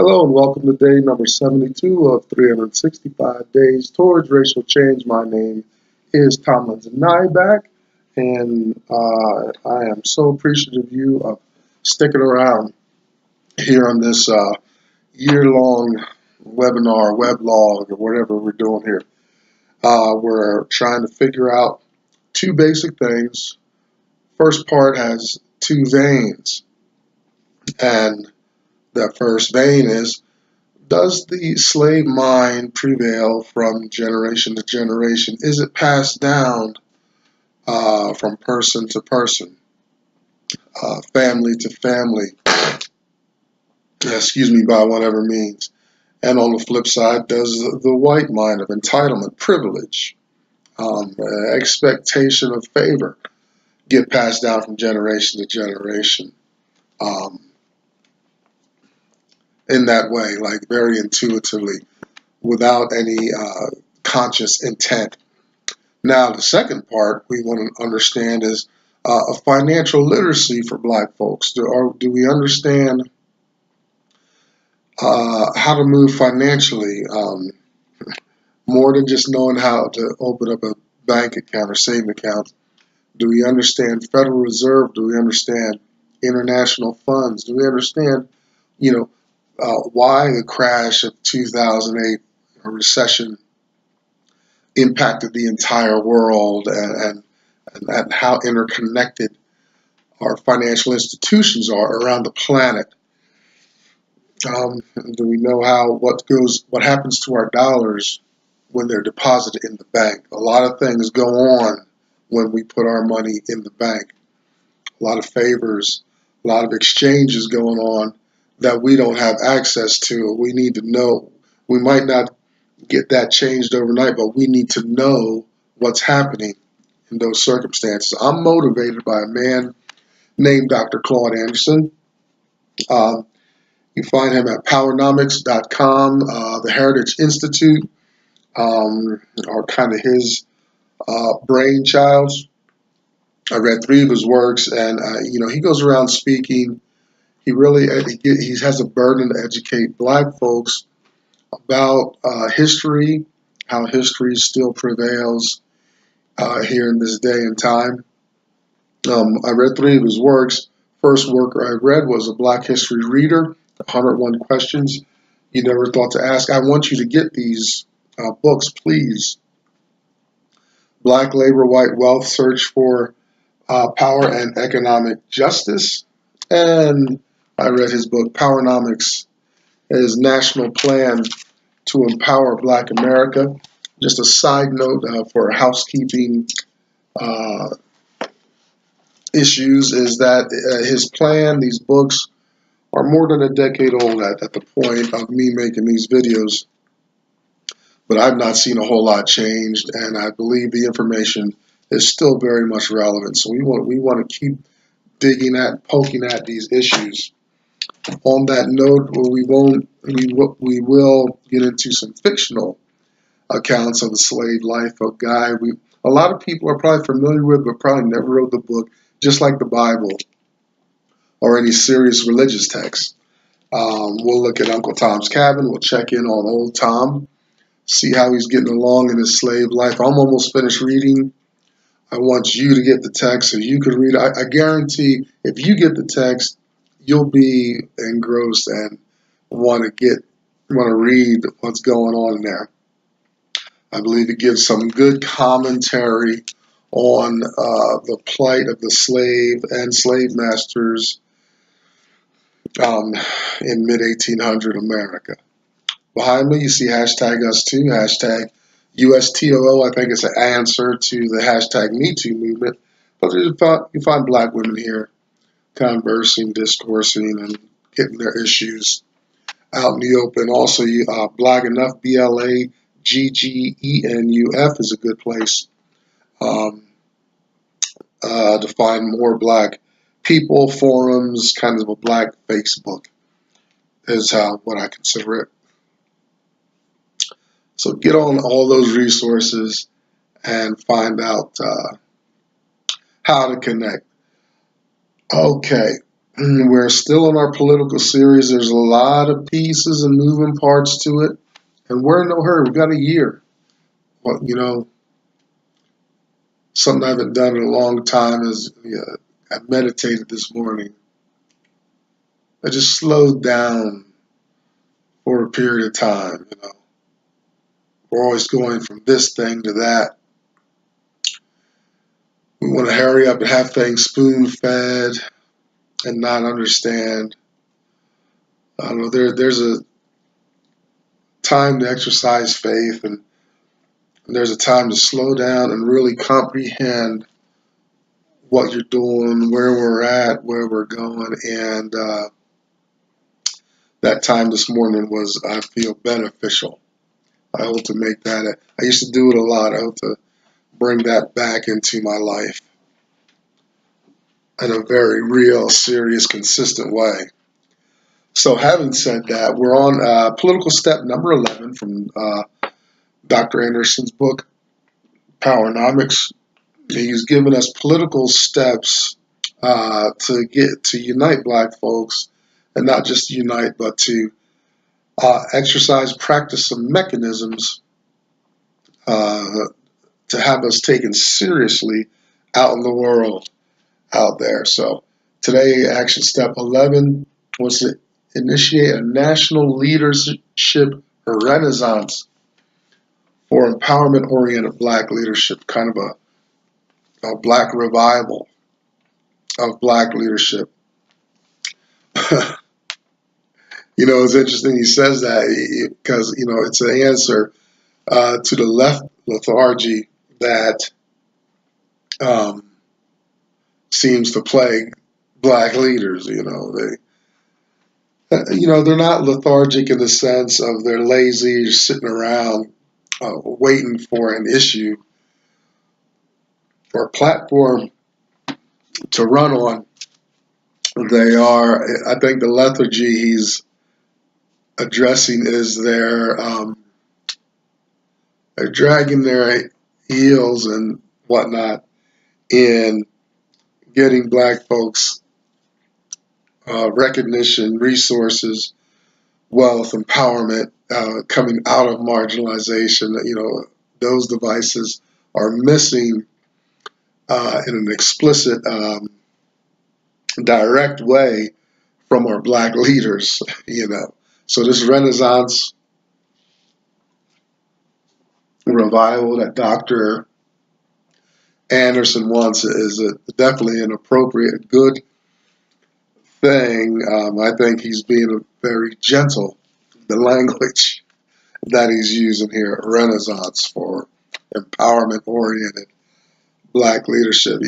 Hello and welcome to day number 72 of 365 days towards racial change. My name is Thomas Nyback, and I am so appreciative of you sticking around here on this year-long webinar, weblog, or whatever we're doing here. We're trying to figure out two basic things. First part has two veins, and that first vein is, does the slave mind prevail from generation to generation? Is it passed down from person to person, family to family, by whatever means? And on the flip side, does the white mind of entitlement, privilege, expectation of favor get passed down from generation to generation? In that way, like very intuitively, without any conscious intent. Now, the second part we want to understand is a financial literacy for Black folks. Do we understand how to move financially, more than just knowing how to open up a bank account or saving account? Do we understand Federal Reserve? Do we understand international funds? Do we understand, why the crash of 2008, a recession, impacted the entire world, and how interconnected our financial institutions are around the planet? Do we know what happens to our dollars when they're deposited in the bank? A lot of things go on when we put our money in the bank. A lot of favors, a lot of exchanges going on that we don't have access to. We need to know. We might not get that changed overnight, but we need to know what's happening in those circumstances. I'm motivated by a man named Dr. Claude Anderson. You find him at powernomics.com. The Heritage Institute are kind of his brainchild. I read 3 of his works, and he goes around speaking. He has a burden to educate Black folks about history, how history still prevails here in this day and time. I read 3 of his works. First work I read was a Black History Reader, 101 Questions You Never Thought to Ask. I want you to get these books, please. Black Labor, White Wealth, Search for Power and Economic Justice. And I read his book, Powernomics, his national plan to empower Black America. Just a side note for housekeeping issues is that his plan, these books, are more than a decade old at the point of me making these videos. But I've not seen a whole lot changed, and I believe the information is still very much relevant. So we want to keep digging at, poking at these issues. On that note, we will get into some fictional accounts of the slave life of Guy. A lot of people are probably familiar with, but probably never wrote the book, just like the Bible or any serious religious text. We'll look at Uncle Tom's Cabin. We'll check in on old Tom, see how he's getting along in his slave life. I'm almost finished reading. I want you to get the text so you can read it. I guarantee if you get the text, you'll be engrossed and want to read what's going on in there. I believe it gives some good commentary on the plight of the slave and slave masters in mid-1800 America. Behind me, you see hashtag us too, hashtag USTOO. I think it's an answer to the hashtag MeToo movement. But you find Black women here conversing, discoursing, and getting their issues out in the open. Also, Blog Enough, BLAGGENUF is a good place to find more Black people, forums, kind of a Black Facebook is what I consider it. So get on all those resources and find out how to connect. Okay, We're still in our political series. There's a lot of pieces and moving parts to it, and we're in no hurry. We've got a year. Well, something I haven't done in a long time is I meditated this morning. I just slowed down for a period of time. We're always going from this thing to that. We want to hurry up and have things spoon-fed and not understand. I don't know. There's a time to exercise faith, and there's a time to slow down and really comprehend what you're doing, where we're at, where we're going, and that time this morning was, I feel, beneficial. I hope to make that. I used to do it a lot. I hope to bring that back into my life in a very real, serious, consistent way. So having said that, we're on political step number 11 from Dr. Anderson's book, Powernomics. He's given us political steps to unite Black folks, and not just unite, but to exercise, practice some mechanisms to have us taken seriously out in the world, out there. So today, action step 11 was to initiate a national leadership renaissance for empowerment-oriented Black leadership, kind of a Black revival of Black leadership. It's interesting he says that because, it's an answer to the left lethargy that seems to plague Black leaders. They're not lethargic in the sense of they're lazy, just sitting around waiting for an issue or platform to run on. They are, I think the lethargy he's addressing is they're dragging their heels and whatnot in getting Black folks recognition, resources, wealth, empowerment, coming out of marginalization. Those devices are missing in an explicit, direct way from our Black leaders. So this Renaissance revival that Dr. Anderson wants is definitely an appropriate, good thing. I think he's being very gentle. The language that he's using here, Renaissance for empowerment-oriented Black leadership.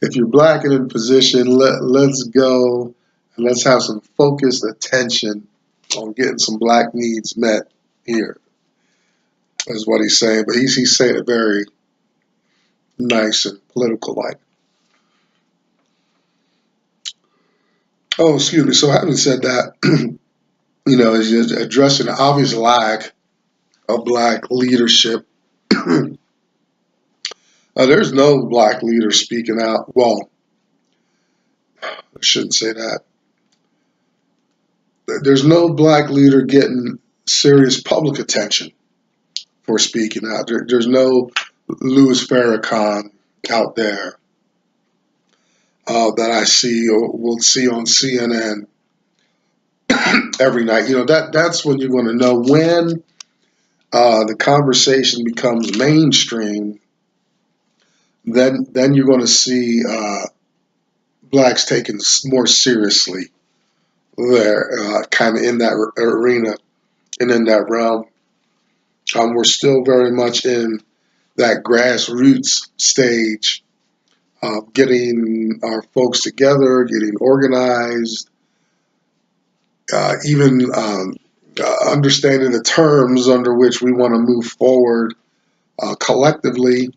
If you're Black and in position, let's go and let's have some focused attention on getting some Black needs met here, is what he's saying. But he's saying it very nice and political-like. Oh, excuse me. So having said that, is addressing the obvious lack of Black leadership. There's no Black leader speaking out. Well, I shouldn't say that. There's no Black leader getting serious public attention for speaking out. There's no Louis Farrakhan out there that I see or will see on CNN every night. That's when you're going to know when the conversation becomes mainstream. Then you're going to see Blacks taken more seriously there, kind of in that arena and in that realm. We're still very much in that grassroots stage of getting our folks together, getting organized, even understanding the terms under which we want to move forward collectively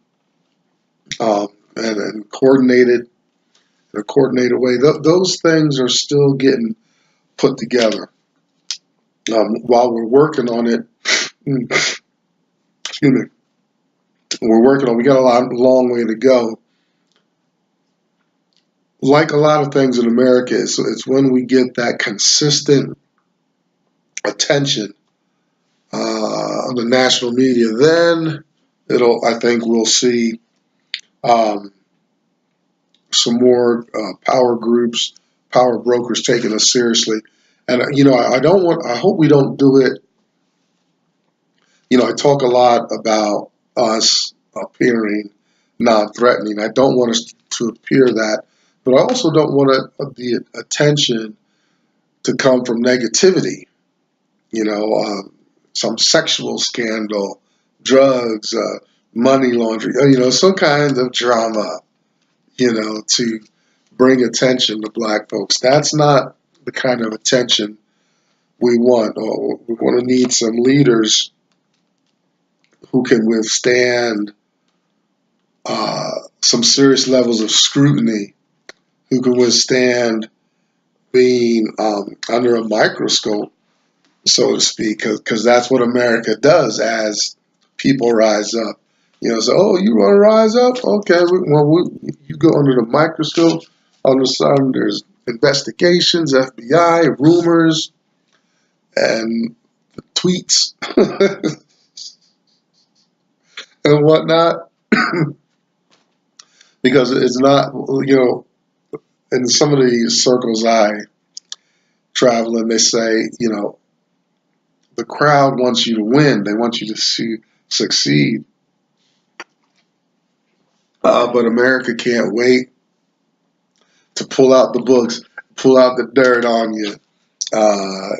and coordinated in a coordinated way. Those things are still getting put together. While we're working on it, excuse me, we got a long way to go like a lot of things in America, it's when we get that consistent attention on the national media, then I think we'll see um, some more power groups, power brokers taking us seriously. And I hope we don't do it. I talk a lot about us appearing non-threatening. I don't want us to appear that, but I also don't want the attention to come from negativity. Some sexual scandal, drugs, money laundering, some kind of drama, to bring attention to black folks. That's not the kind of attention we want. Or we want to need some leaders who can withstand some serious levels of scrutiny, who can withstand being under a microscope, so to speak, because that's what America does as people rise up. So, oh, you want to rise up? Okay, you go under the microscope. All of a sudden, there's investigations, FBI, rumors, and tweets and whatnot. Because it's not, in some of these circles I travel in, they say, the crowd wants you to win. They want you to succeed. But America can't wait to pull out the books, pull out the dirt on you, uh,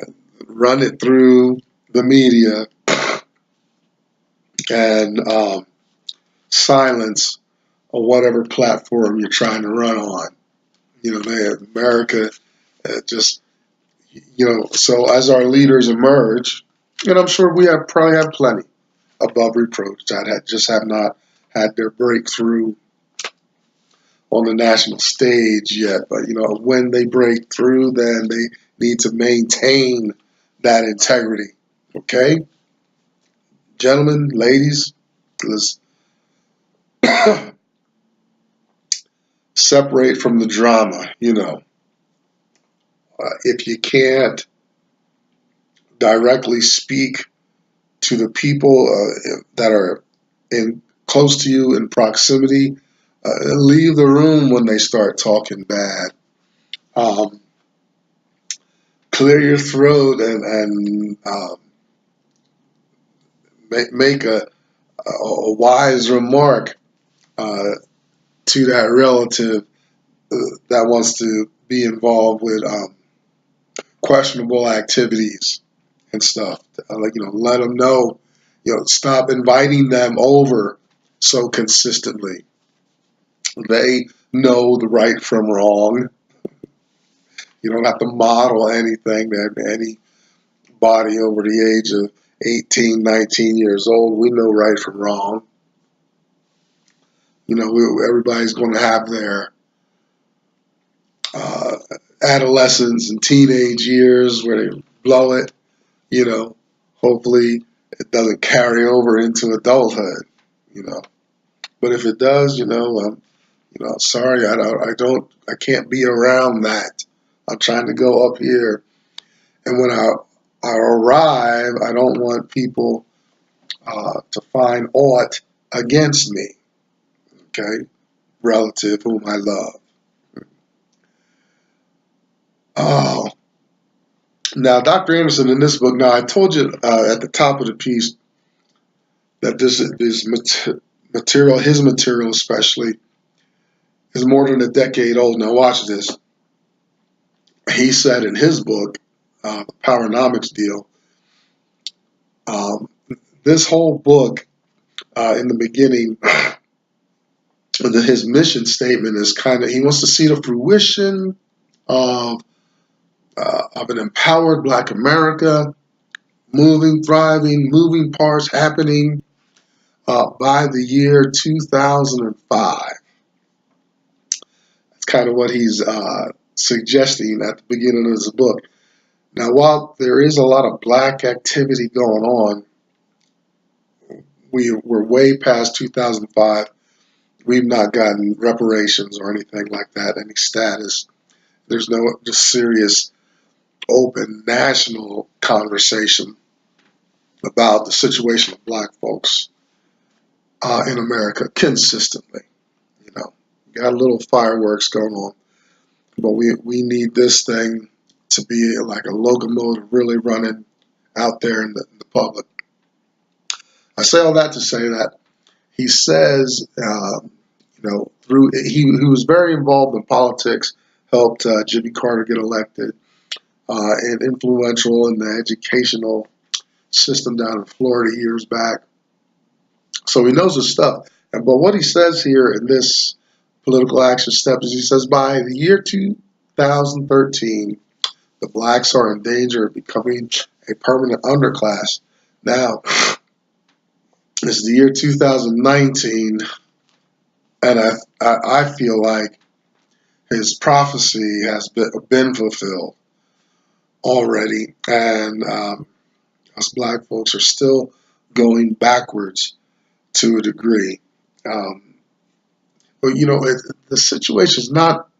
run it through the media, and silence on whatever platform you're trying to run on. America just, so as our leaders emerge, and I'm sure we probably have plenty above reproach that have not had their breakthrough on the national stage yet. But, when they break through, then they need to maintain that integrity. Okay? Gentlemen, ladies, let's separate from the drama. If you can't directly speak to the people that are close to you in proximity, leave the room when they start talking bad. Clear your throat and make a wise remark to that relative that wants to be involved with questionable activities and stuff. Let them know. Stop inviting them over so consistently. They know the right from wrong. You don't have to model anything that anybody over the age of 18, 19 years old. We know right from wrong. Everybody's going to have their adolescence and teenage years where they blow it. Hopefully it doesn't carry over into adulthood. But if it does, sorry, I can't be around that. I'm trying to go up here, and when I arrive, I don't want people to find aught against me. Okay, relative whom I love. Oh, now Dr. Anderson in this book. Now I told you at the top of the piece that this material, his material especially, is more than a decade old. Now watch this. He said in his book, the Powernomics deal, this whole book, in the beginning, his mission statement is he wants to see the fruition of an empowered Black America, moving, thriving, moving parts happening by the year 2005. That's kind of what he's suggesting at the beginning of his book. Now, while there is a lot of Black activity going on, we're way past 2005. We've not gotten reparations or anything like that, any status. There's no just serious, open, national conversation about the situation of black folks in America consistently. You know, got a little fireworks going on, but we need this thing to be like a locomotive really running out there in the public. I say all that to say that he says, through he was very involved in politics, helped Jimmy Carter get elected, and influential in the educational system down in Florida years back. So he knows his stuff. But what he says here in this political action step is he says by the year 2013, the blacks are in danger of becoming a permanent underclass. Now, it's the year 2019, and I feel like his prophecy has been fulfilled already, and us black folks are still going backwards to a degree. But the situation is not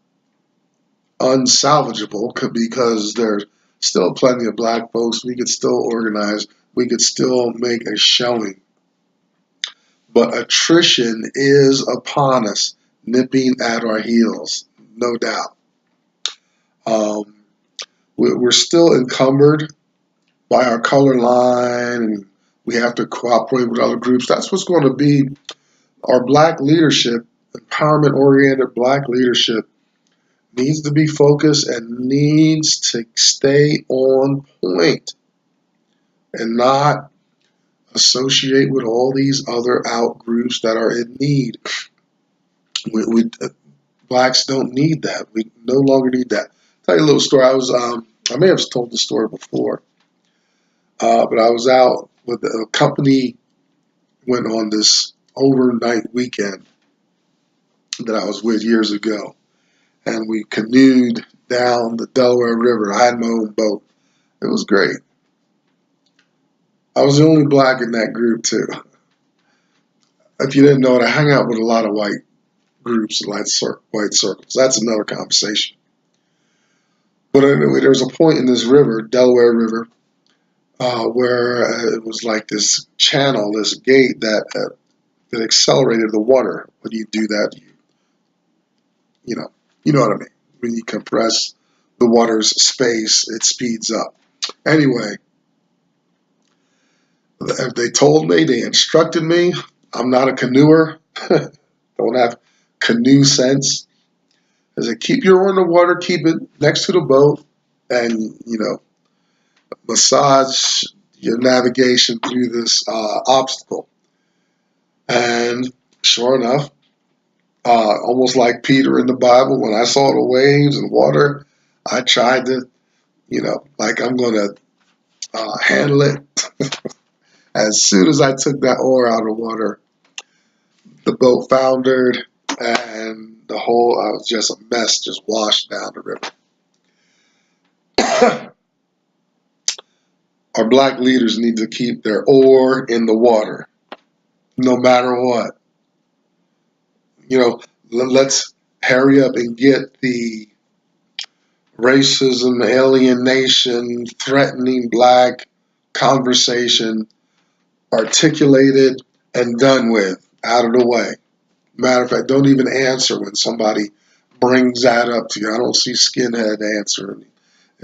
unsalvageable because there's still plenty of black folks. We could still organize. We could still make a showing. But attrition is upon us, nipping at our heels, no doubt. We're still encumbered by our color line, and we have to cooperate with other groups. That's what's going to be our black leadership, empowerment-oriented black leadership needs to be focused and needs to stay on point and not associate with all these other out groups that are in need. Blacks don't need that. We no longer need that. I'll tell you a little story. I may have told the story before, but I was out with a company, went on this overnight weekend that I was with years ago, and we canoed down the Delaware River. I had my own boat. It was great. I was the only black in that group too. If you didn't know it, I hang out with a lot of white groups, white circles. That's another conversation. But anyway, there was a point in this river, Delaware River, where it was like this channel, this gate that accelerated the water. When you do that, you know what I mean. When you compress the water's space, it speeds up. Anyway, they told me, they instructed me. I'm not a canoeer. Don't have canoe sense. They said, keep your oar in the water, keep it next to the boat, and massage your navigation through this obstacle. And sure enough, almost like Peter in the Bible, when I saw the waves and water, I tried to, like I'm going to handle it. As soon as I took that oar out of the water, the boat foundered, and I was just a mess, just washed down the river. Our black leaders need to keep their oar in the water, no matter what. Let's hurry up and get the racism, alienation, threatening black conversation articulated and done with, out of the way. Matter of fact, don't even answer when somebody brings that up to you. I don't see skinhead answering.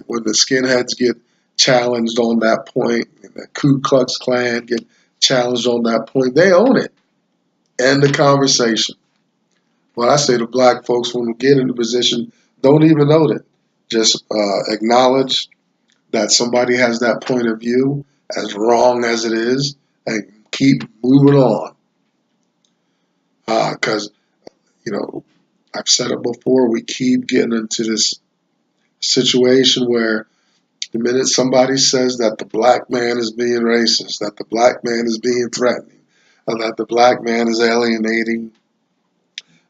When the skinheads get challenged on that point, and the Ku Klux Klan get challenged on that point, they own it. End the conversation. Well, I say to black folks, when we get in the position, don't even own it. Just acknowledge that somebody has that point of view, as wrong as it is, and keep moving on. Because, I've said it before, we keep getting into this situation where the minute somebody says that the black man is being racist, that the black man is being threatening, or that the black man is alienating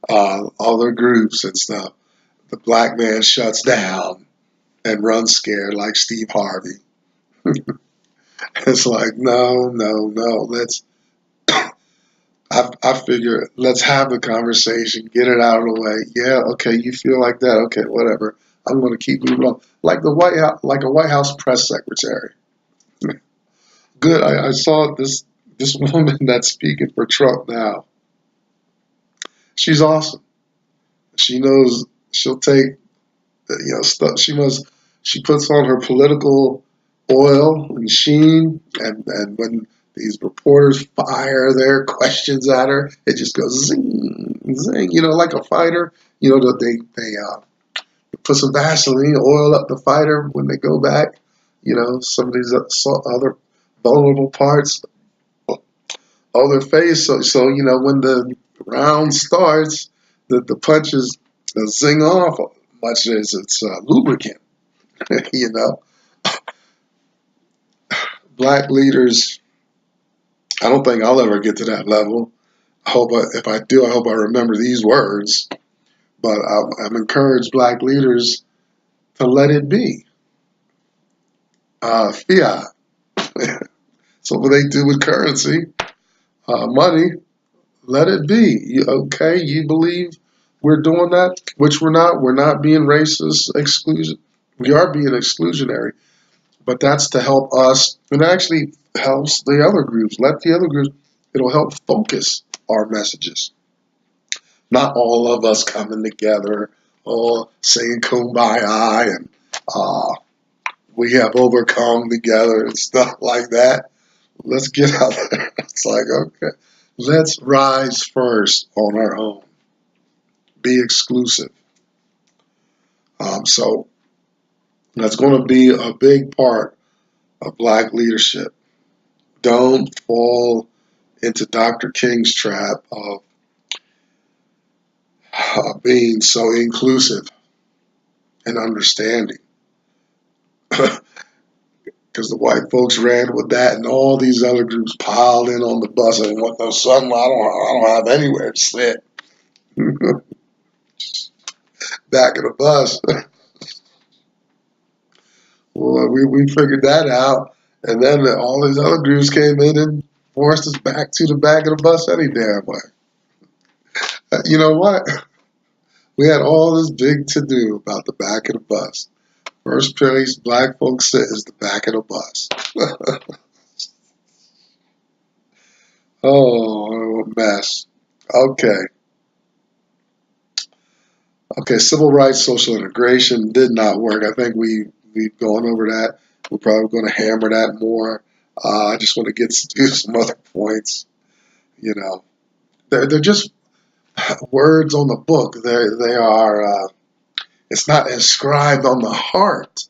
other groups and stuff, the black man shuts down and runs scared like Steve Harvey. It's like, no. I figure let's have the conversation, get it out of the way. Yeah, okay, you feel like that. Okay, whatever. I'm going to keep moving on, like the White House, like a White House press secretary. Good. I saw this woman that's speaking for Trump now. She's awesome. She knows she'll take stuff. She puts on her political oil and sheen, and when these reporters fire their questions at her, it just goes zing zing. Like a fighter. That they put some Vaseline, oil up the fighter when they go back. Some of these other vulnerable parts of their face. So when the round starts, the punches zing off much as it's lubricant. you know, Black leaders. I don't think I'll ever get to that level. If I do, I hope I remember these words. But I'm encouraged Black leaders to let it be. Fiat. So what they do with currency, money, let it be. Okay, you believe we're doing that, which we're not. We're not being racist, exclusion. We are being exclusionary, but that's to help us, and it actually helps the other groups. Let the other groups. It'll help focus our messages. Not all of us coming together, all saying kumbaya and we have overcome together and stuff like that. Let's get out there. It's like, okay, let's rise first on our own. Be exclusive. So that's going to be a big part of Black leadership. Don't fall into Dr. King's trap of being so inclusive and understanding. Because the white folks ran with that, and all these other groups piled in on the bus and went, no, son, I don't have anywhere to sit. Back of the bus. Well, we figured that out, and then all these other groups came in and forced us back to the back of the bus any damn way. You know what? We had all this big to do about the back of the bus. First place Black folks sit is the back of the bus. Oh, a mess. Okay. Okay, civil rights, social integration did not work. I think we've gone over that. We're probably going to hammer that more. I just want to get to some other points. They're just words on the book. They are. It's not inscribed on the heart.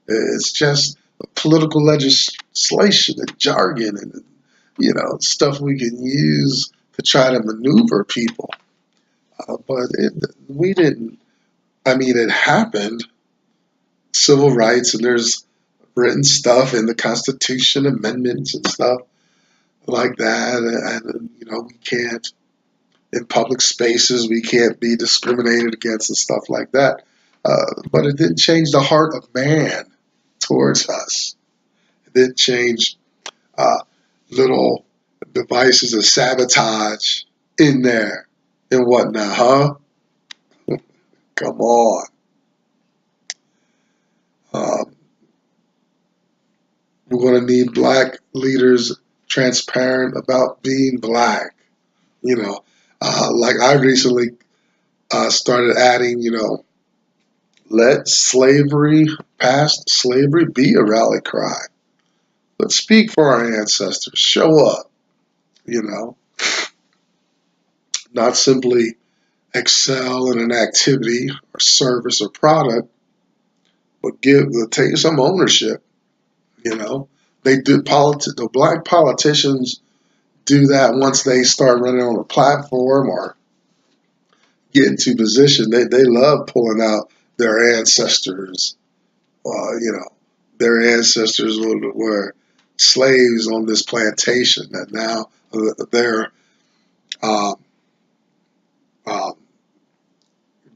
It's just political legislation and jargon and stuff we can use to try to maneuver people. But we didn't. I mean, it happened. Civil rights, and there's written stuff in the Constitution, amendments and stuff like that. And we can't, in public spaces, we can't be discriminated against and stuff like that. But it didn't change the heart of man towards us. It didn't change little devices of sabotage in there and whatnot, huh? Come on. We're going to need Black leaders transparent about being Black. Like I recently started adding, let past slavery be a rally cry. Let's speak for our ancestors. Show up, not simply excel in an activity or service or product, but take some ownership. They do the Black politicians do that once they start running on a platform or get into position. They love pulling out their ancestors. Their ancestors were slaves on this plantation, and now uh, uh,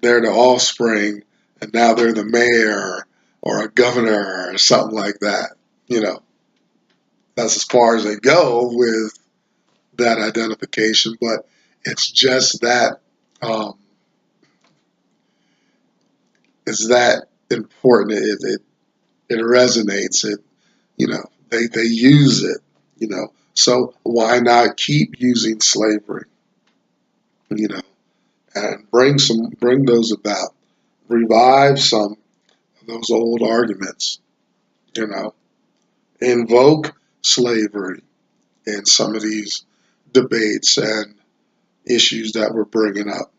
they're the offspring, and now they're the mayor or a governor or something like that. That's as far as they go with that identification, but it's just that it's that important. It resonates. They use it. So why not keep using slavery? And bring those about, revive some of those old arguments. Invoke slavery in some of these debates and issues that we're bringing up.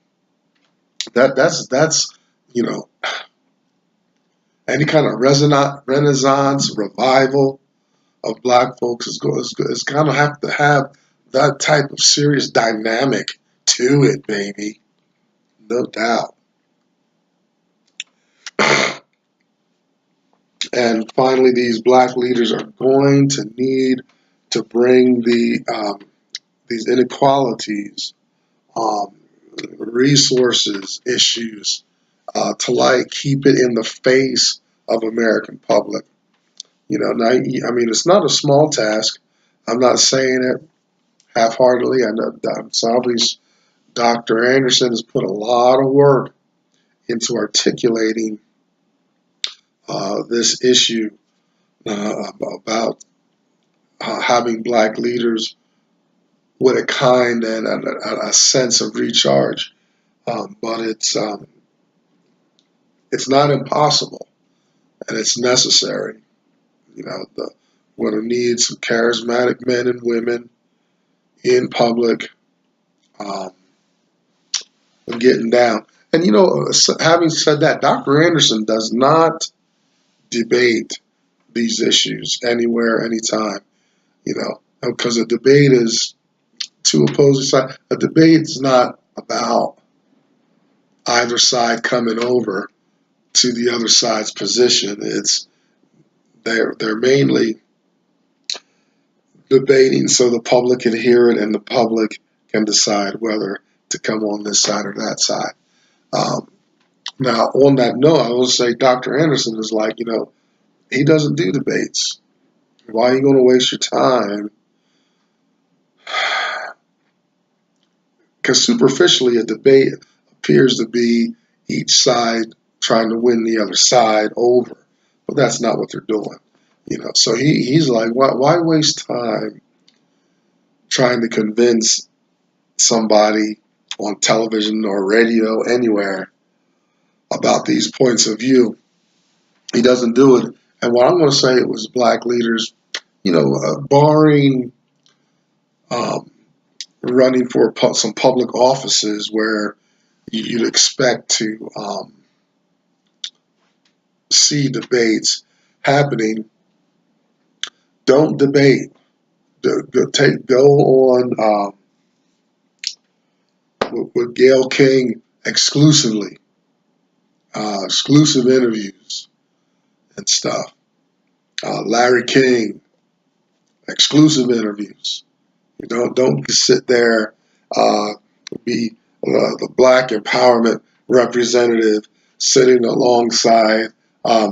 That's any kind of renaissance revival of black folks is going to have that type of serious dynamic to it, baby, no doubt. And finally, these black leaders are going to need to bring these inequalities, resources issues, to keep it in the face of American public. Now, I mean, it's not a small task. I'm not saying it half-heartedly. I know obviously Dr. Anderson has put a lot of work into articulating this issue about having black leaders with a kind and a sense of recharge. But it's not impossible, and it's necessary. We're going to need some charismatic men and women in public, getting down. And having said that, Dr. Anderson does not debate these issues anywhere, anytime. Because a debate is two opposing sides. A debate is not about either side coming over to the other side's position. They're mainly debating so the public can hear it and the public can decide whether to come on this side or that side. Now, on that note, I will say Dr. Anderson is he doesn't do debates. Why are you going to waste your time? Because superficially, a debate appears to be each side trying to win the other side over, but that's not what they're doing. So he's like, why waste time trying to convince somebody on television or radio anywhere about these points of view? He doesn't do it. And what I'm going to say, it was black leaders, barring running for some public offices where you'd expect to see debates happening. Don't debate. Go on with Gayle King exclusively, exclusive interviews and stuff. Larry King, exclusive interviews. Don't sit there, be the black empowerment representative sitting alongside a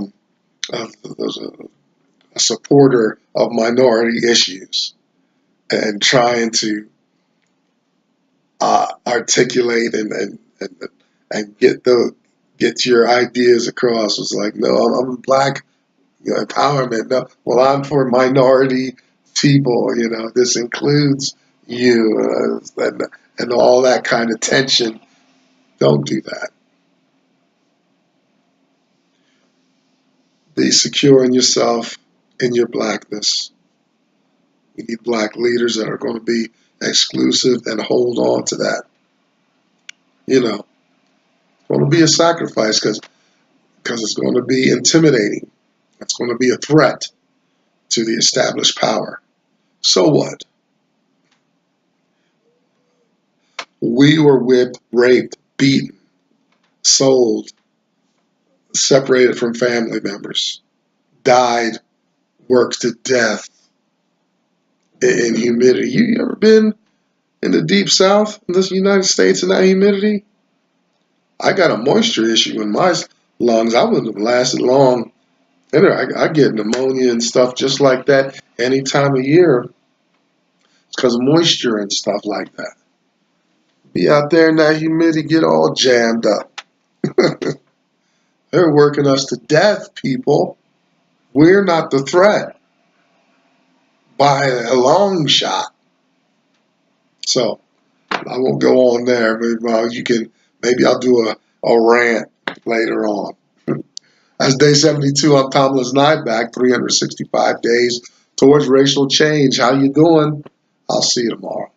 supporter of minority issues and trying to articulate and get your ideas across. It's like, no, I'm black empowerment. No, well, I'm for minority people. This includes you and all that kind of tension. Don't do that. Be secure in yourself, in your blackness. We need black leaders that are going to be exclusive and hold on to that. It's going to be a sacrifice because it's going to be intimidating. It's going to be a threat to the established power. So what? We were whipped, raped, beaten, sold, separated from family members, died, worked to death in humidity. You ever been in the deep south in the United States in that humidity? I got a moisture issue in my lungs. I wouldn't have lasted long. And I get pneumonia and stuff just like that any time of year. because of moisture and stuff like that. Be out there in that humidity, get all jammed up. They're working us to death, people. We're not the threat by a long shot. So I won't go on there, but maybe I'll do a rant later on. That's day 72. I'm Thomas Nyback, 365 days towards racial change. How you doing? I'll see you tomorrow.